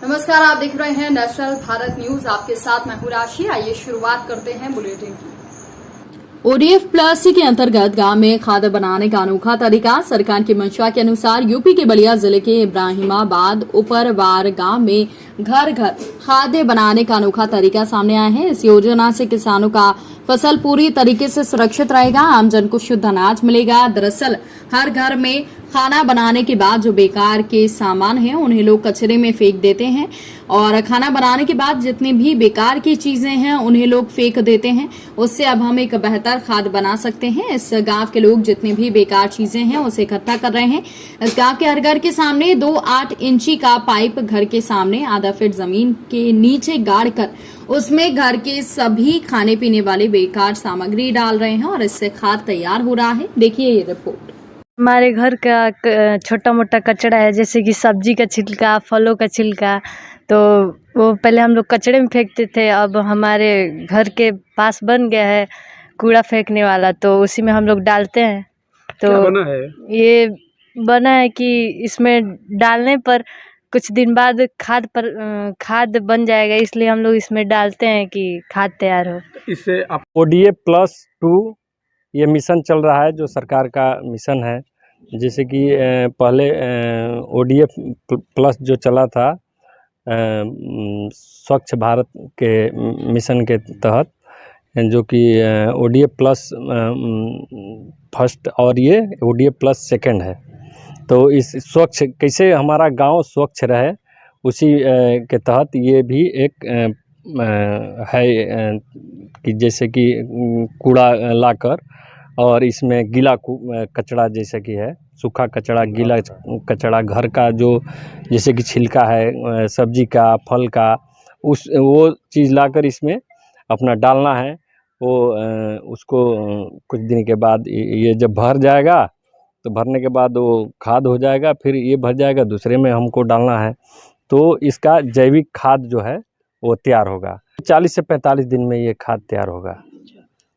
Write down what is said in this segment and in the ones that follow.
नमस्कार, आप देख रहे हैं नेशनल भारत न्यूज। आपके साथ मैं हूं राशि। आइए शुरुआत करते हैं बुलेटिन की। ओडीएफ प्लस के अंतर्गत गांव में खाद बनाने का अनोखा तरीका। सरकार की मंशा के अनुसार यूपी के बलिया जिले के इब्राहिमाबाद उपरवार गांव में घर घर खाद्य बनाने का अनोखा तरीका सामने आया है। इस योजना से किसानों का फसल पूरी तरीके से सुरक्षित रहेगा, आमजन को शुद्ध अनाज मिलेगा। दरअसल हर घर में खाना बनाने के बाद जो बेकार के सामान हैं उन्हें लोग कचरे में फेंक देते हैं और खाना बनाने के बाद जितनी भी बेकार की चीजें हैं उन्हें लोग फेंक देते हैं। उससे अब हम एक बेहतर खाद बना सकते हैं। इस गांव के लोग जितनी भी बेकार चीजें हैं उसे इकट्ठा कर रहे हैं। इस गांव के हर घर के सामने 2 8 इंची का पाइप घर के सामने आधा फीट जमीन के नीचे गाड़ कर उसमें घर के सभी खाने पीने वाले बेकार सामग्री डाल रहे हैं और इससे खाद तैयार हो रहा है। देखिए ये रिपोर्ट। हमारे घर का छोटा मोटा कचरा है, जैसे कि सब्जी का छिलका, फलों का छिलका, तो वो पहले हम लोग कचरे में फेंकते थे। अब हमारे घर के पास बन गया है कूड़ा फेंकने वाला, तो उसी में हम लोग डालते हैं। तो क्या बना है? ये बना है कि इसमें डालने पर कुछ दिन बाद खाद बन जाएगा, इसलिए हम लोग इसमें डालते हैं कि खाद तैयार हो। इससे आप ODA+2 ये मिशन चल रहा है, जो सरकार का मिशन है। जैसे कि पहले ODA+ जो चला था स्वच्छ भारत के मिशन के तहत, जो कि ODA+ फर्स्ट और ये ODA+ सेकंड है। तो इस स्वच्छ कैसे हमारा गांव स्वच्छ रहे, उसी के तहत ये भी एक है कि जैसे कि कूड़ा लाकर और इसमें गीला कचरा जैसे कि है, सूखा कचरा, गीला कचरा, घर का जो जैसे कि छिलका है सब्जी का, फल का, वो चीज़ लाकर इसमें अपना डालना है। वो उसको कुछ दिन के बाद ये जब भर जाएगा तो भरने के बाद वो खाद हो जाएगा, फिर ये भर जाएगा, दूसरे में हमको डालना है। तो इसका जैविक खाद जो है वो तैयार होगा। 40 से 45 दिन में ये खाद तैयार होगा।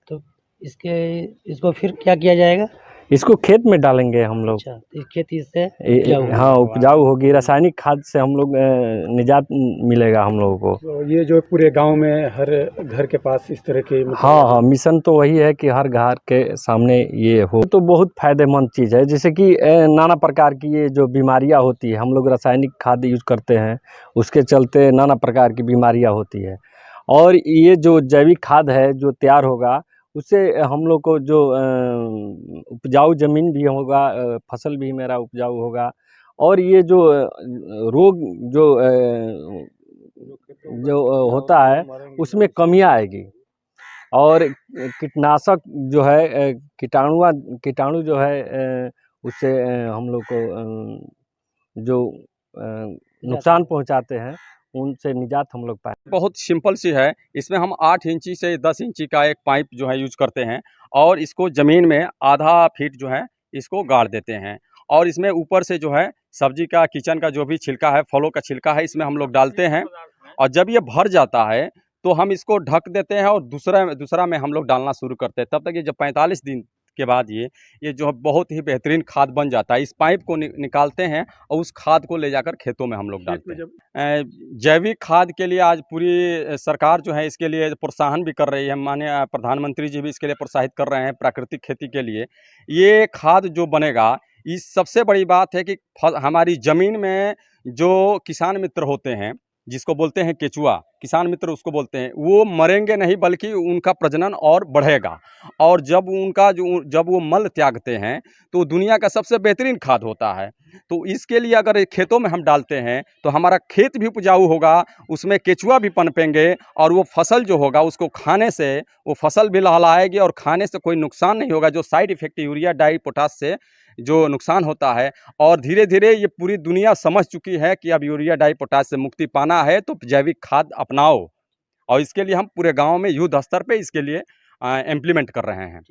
तो इसको फिर क्या किया जाएगा? इसको खेत में डालेंगे हम लोग। अच्छा, तो खेती से हाँ, उपजाऊ होगी। रासायनिक खाद से हम लोग निजात मिलेगा हम लोगों को। तो ये जो पूरे गांव में हर घर के पास इस तरह के हाँ, मिशन तो वही है कि हर घर के सामने ये हो, तो बहुत फायदेमंद चीज़ है। जैसे कि नाना प्रकार की ये जो बीमारियां होती है, हम लोग रासायनिक खाद यूज करते हैं, उसके चलते नाना प्रकार की बीमारियां होती है। और ये जो जैविक खाद है जो तैयार होगा, उससे हम लोग को जो उपजाऊ ज़मीन भी होगा, फसल भी मेरा उपजाऊ होगा, और ये जो रोग जो होता है उसमें कमियां आएगी। और कीटनाशक जो है, कीटाणु जो है, उससे हम लोग को जो नुकसान पहुंचाते हैं उनसे निजात हम लोग पाए। बहुत सिंपल सी है। इसमें हम 8 इंची से 10 इंची का एक पाइप जो है यूज करते हैं और इसको ज़मीन में आधा फीट जो है इसको गाड़ देते हैं और इसमें ऊपर से जो है सब्जी का, किचन का जो भी छिलका है, फलों का छिलका है, इसमें हम लोग डालते हैं। और जब ये भर जाता है तो हम इसको ढक देते हैं और दूसरा में हम लोग डालना शुरू करते हैं। तब तक ये जब 45 दिन के बाद ये जो है बहुत ही बेहतरीन खाद बन जाता है। इस पाइप को निकालते हैं और उस खाद को ले जाकर खेतों में हम लोग डालते हैं। जैविक खाद के लिए आज पूरी सरकार जो है इसके लिए प्रोत्साहन भी कर रही है। माननीय प्रधानमंत्री जी भी इसके लिए प्रोत्साहित कर रहे हैं प्राकृतिक खेती के लिए। ये खाद जो बनेगा, इस सबसे बड़ी बात है कि हमारी ज़मीन में जो किसान मित्र होते हैं, जिसको बोलते हैं केचुआ, किसान मित्र उसको बोलते हैं, वो मरेंगे नहीं बल्कि उनका प्रजनन और बढ़ेगा। और जब वो मल त्यागते हैं तो दुनिया का सबसे बेहतरीन खाद होता है। तो इसके लिए अगर खेतों में हम डालते हैं तो हमारा खेत भी उपजाऊ होगा, उसमें केचुआ भी पनपेंगे और वो फसल जो होगा उसको खाने से वो फसल भी लहलहाएगी और खाने से कोई नुकसान नहीं होगा। जो साइड इफेक्ट यूरिया डाई पोटाश से जो नुकसान होता है, और धीरे धीरे ये पूरी दुनिया समझ चुकी है कि अब यूरिया डाई पोटाश से मुक्ति पाना है तो जैविक खाद अपनाओ। और इसके लिए हम पूरे गांव में युद्ध स्तर पे इसके लिए इम्प्लीमेंट कर रहे हैं।